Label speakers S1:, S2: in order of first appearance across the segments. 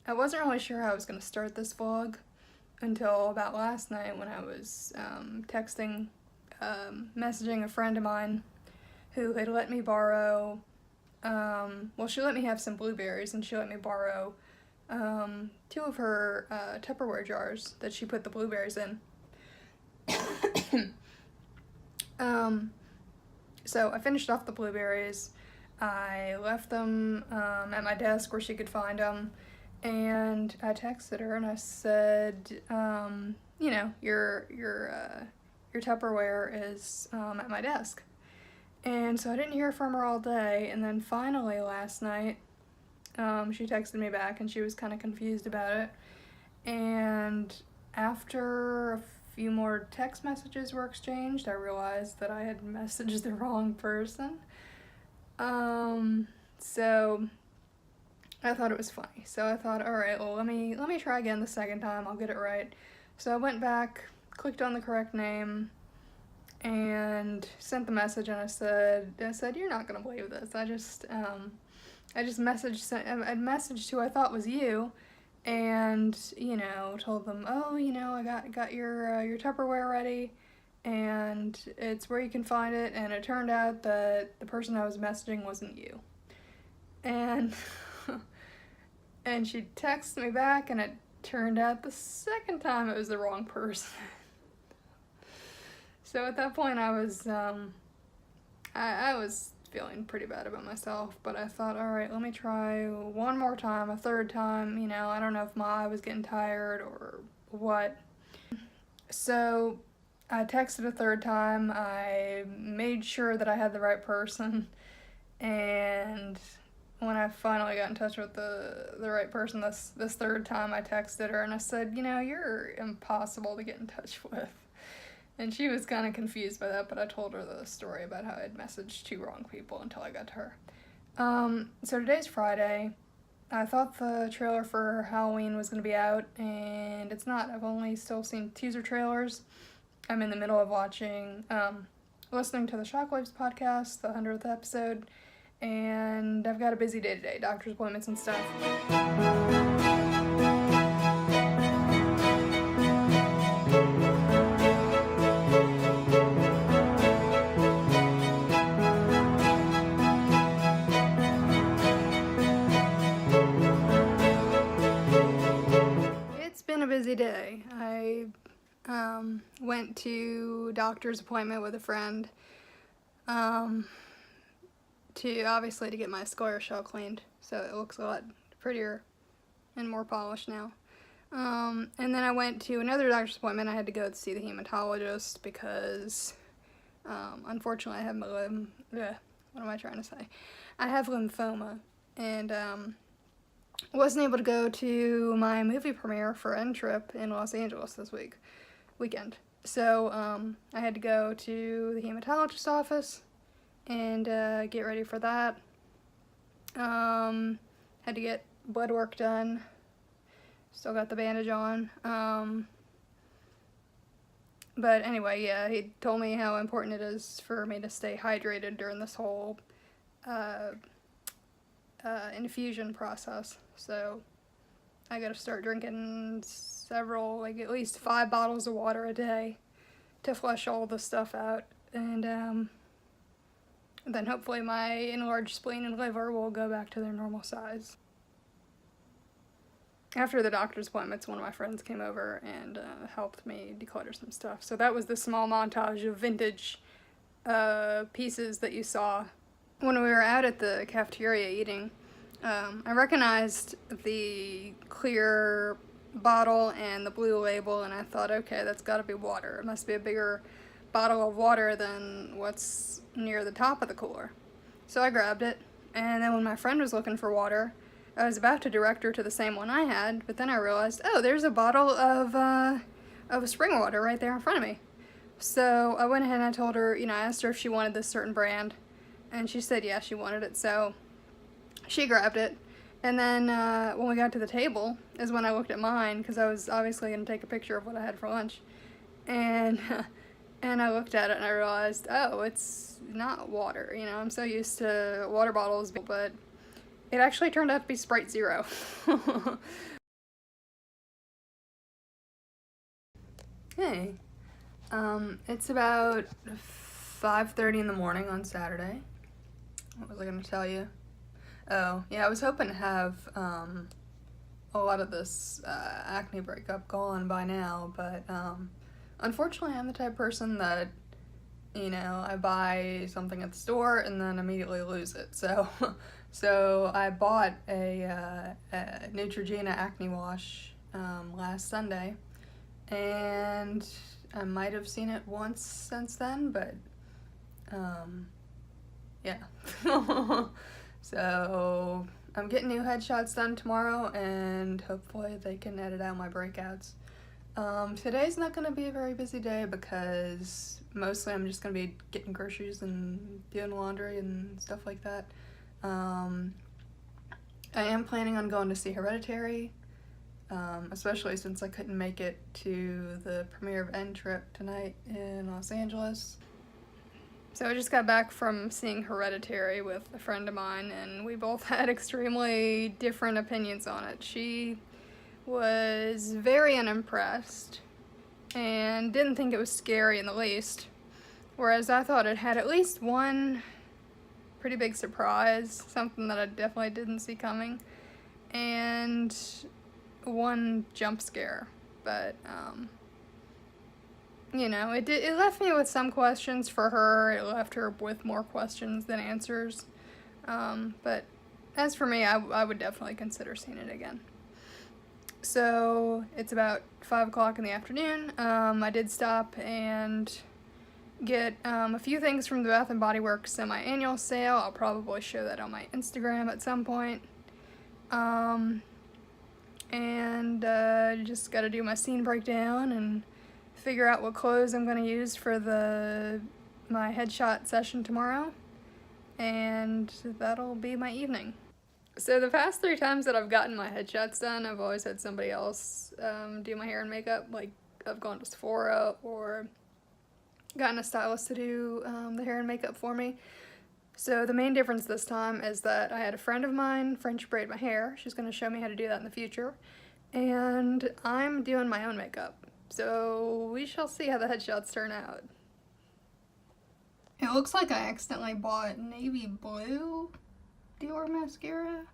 S1: I wasn't really sure how I was going to start this vlog until about last night when I was messaging a friend of mine who had let me borrow, well, she let me have some blueberries, and she let me borrow 2 of her Tupperware jars that she put the blueberries in. So I finished off the blueberries. I left them at my desk where she could find them, and I texted her and I said, you know, your Tupperware is at my desk. And so I didn't hear from her all day, and then finally last night she texted me back and she was kind of confused about it. And after a few more text messages were exchanged, I realized that I had messaged the wrong person. So I thought it was funny. So I thought, alright, well, let me try again the second time, I'll get it right. So I went back, clicked on the correct name, and sent the message, and I said, you're not gonna believe this. I just messaged who I thought was you, and, you know, told them, oh, you know, I got your Tupperware ready, and it's where you can find it, and it turned out that the person I was messaging wasn't you. And and she texted me back, and it turned out the second time it was the wrong person. So at that point I was I was feeling pretty bad about myself, but I thought, alright, let me try one more time, a third time, you know, I don't know if my eye was getting tired or what. So I texted a third time, I made sure that I had the right person, and when I finally got in touch with the right person this third time, I texted her and I said, you know, you're impossible to get in touch with. And she was kind of confused by that, but I told her the story about how I'd messaged 2 wrong people until I got to her. So today's Friday. I thought the trailer for Halloween was going to be out, and it's not. I've only still seen teaser trailers. I'm in the middle of listening to the Shockwaves podcast, the 100th episode, and I've got a busy day today, doctor's appointments and stuff. It's been a busy day. I went to doctor's appointment with a friend to get my square shell cleaned, so it looks a lot prettier and more polished now. And then I went to another doctor's appointment. I had to go to see the hematologist because unfortunately I have I have lymphoma, and wasn't able to go to my movie premiere for End Trip in Los Angeles this weekend. So I had to go to the hematologist's office and get ready for that. Had to get blood work done. Still got the bandage on. But anyway, yeah, he told me how important it is for me to stay hydrated during this whole infusion process. So I gotta start drinking at least 5 bottles of water a day to flush all the stuff out, and then hopefully my enlarged spleen and liver will go back to their normal size. After the doctor's appointments, one of my friends came over and helped me declutter some stuff. So that was the small montage of vintage pieces that you saw when we were out at the cafeteria eating. I recognized the clear bottle and the blue label, and I thought, okay, that's gotta be water. It must be a bigger bottle of water than what's near the top of the cooler. So I grabbed it, and then when my friend was looking for water, I was about to direct her to the same one I had, but then I realized, oh, there's a bottle of spring water right there in front of me. So I went ahead and I told her, you know, I asked her if she wanted this certain brand, and she said yeah, she wanted it, so she grabbed it. And then when we got to the table is when I looked at mine, because I was obviously going to take a picture of what I had for lunch. And I looked at it and I realized, oh, it's not water. You know, I'm so used to water bottles, but It actually turned out to be Sprite Zero. Hey, it's about 5:30 in the morning on Saturday. What was I gonna tell you? Oh, yeah, I was hoping to have, a lot of this, acne breakup gone by now, but, unfortunately I'm the type of person that, you know, I buy something at the store and then immediately lose it, so, so I bought a Neutrogena acne wash, last Sunday, and I might have seen it once since then, but, yeah. So I'm getting new headshots done tomorrow, and hopefully they can edit out my breakouts. Today's not going to be a very busy day because mostly I'm just going to be getting groceries and doing laundry and stuff like that. I am planning on going to see Hereditary, especially since I couldn't make it to the premiere of End trip tonight in Los Angeles. So I just got back from seeing Hereditary with a friend of mine, and we both had extremely different opinions on it. She was very unimpressed and didn't think it was scary in the least, whereas I thought it had at least one pretty big surprise, something that I definitely didn't see coming, and one jump scare. But you know, it left me with some questions for her. It left her with more questions than answers. But as for me, I would definitely consider seeing it again. So it's about 5 o'clock in the afternoon. I did stop and get a few things from the Bath & Body Works semi-annual sale. I'll probably show that on my Instagram at some point. And just gotta do my scene breakdown and figure out what clothes I'm going to use for my headshot session tomorrow, and that'll be my evening. So the past 3 times that I've gotten my headshots done, I've always had somebody else do my hair and makeup. Like, I've gone to Sephora or gotten a stylist to do the hair and makeup for me. So the main difference this time is that I had a friend of mine French braid my hair. She's going to show me how to do that in the future, and I'm doing my own makeup. So we shall see how the headshots turn out. It looks like I accidentally bought navy blue Dior mascara.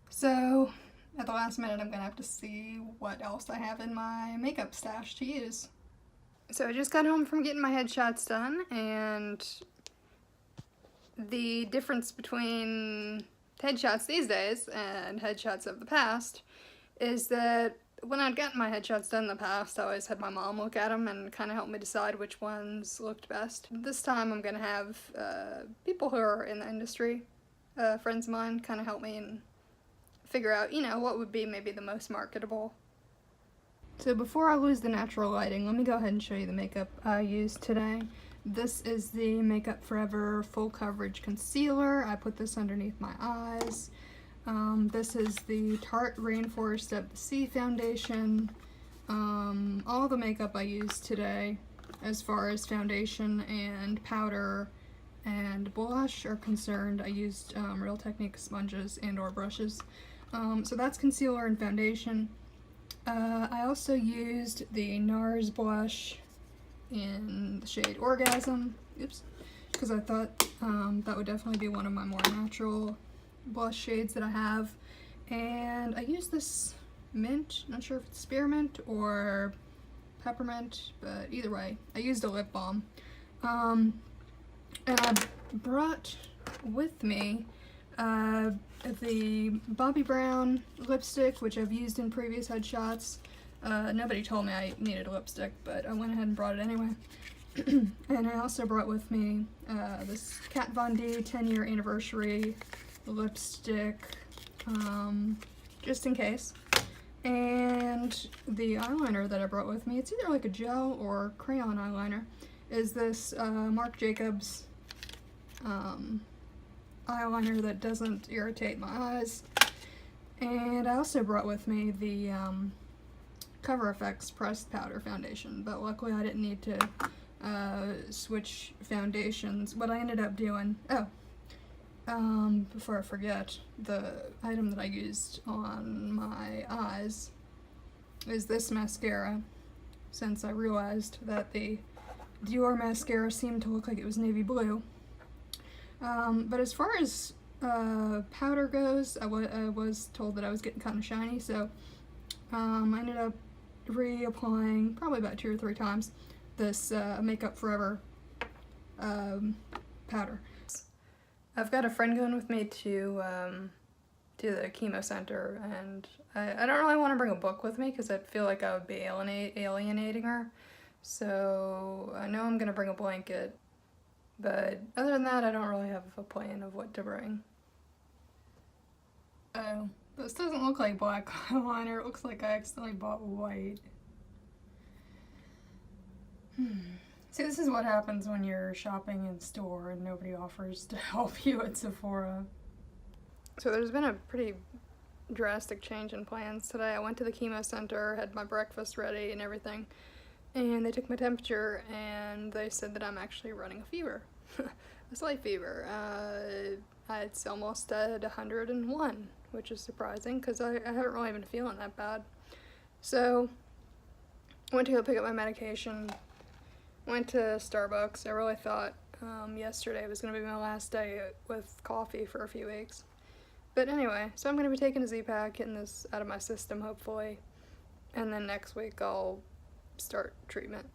S1: So at the last minute I'm gonna have to see what else I have in my makeup stash to use. So I just got home from getting my headshots done, and the difference between headshots these days and headshots of the past is that when I'd gotten my headshots done in the past, I always had my mom look at them and kind of help me decide which ones looked best. This time I'm going to have people who are in the industry, friends of mine, kind of help me and figure out, you know, what would be maybe the most marketable. So before I lose the natural lighting, let me go ahead and show you the makeup I used today. This is the Makeup Forever Full Coverage Concealer. I put this underneath my eyes. This is the Tarte Rainforest of the Sea foundation. All the makeup I used today, as far as foundation and powder and blush are concerned, I used Real Technique sponges and or brushes. So that's concealer and foundation. I also used the NARS blush in the shade Orgasm, because I thought that would definitely be one of my more natural blush shades that I have. And I used this mint, not sure if it's spearmint or peppermint, but either way, I used a lip balm. And I brought with me the Bobbi Brown lipstick, which I've used in previous headshots. Nobody told me I needed a lipstick, but I went ahead and brought it anyway. And I also brought with me this Kat Von D 10-year anniversary lipstick, just in case. And the eyeliner that I brought with me, it's either like a gel or crayon eyeliner, is this Marc Jacobs eyeliner that doesn't irritate my eyes. And I also brought with me the Cover FX pressed powder foundation, but luckily I didn't need to switch foundations. What I ended up doing, before I forget, the item that I used on my eyes is this mascara, since I realized that the Dior mascara seemed to look like it was navy blue. But as far as powder goes, I was told that I was getting kind of shiny, so I ended up reapplying probably about 2 or 3 times this Makeup Forever powder. I've got a friend going with me to the chemo center, and I don't really want to bring a book with me because I feel like I would be alienating her. So I know I'm going to bring a blanket, but other than that, I don't really have a plan of what to bring. Oh, this doesn't look like black eyeliner. It looks like I accidentally bought white. See, this is what happens when you're shopping in store and nobody offers to help you at Sephora. So there's been a pretty drastic change in plans today. I went to the chemo center, had my breakfast ready and everything, and they took my temperature and they said that I'm actually running a fever. A slight fever. It's almost at 101, which is surprising because I haven't really been feeling that bad. So I went to go pick up my medication, went to Starbucks. I really thought yesterday was going to be my last day with coffee for a few weeks. But anyway, so I'm going to be taking a Z-Pack, getting this out of my system hopefully, and then next week I'll start treatment.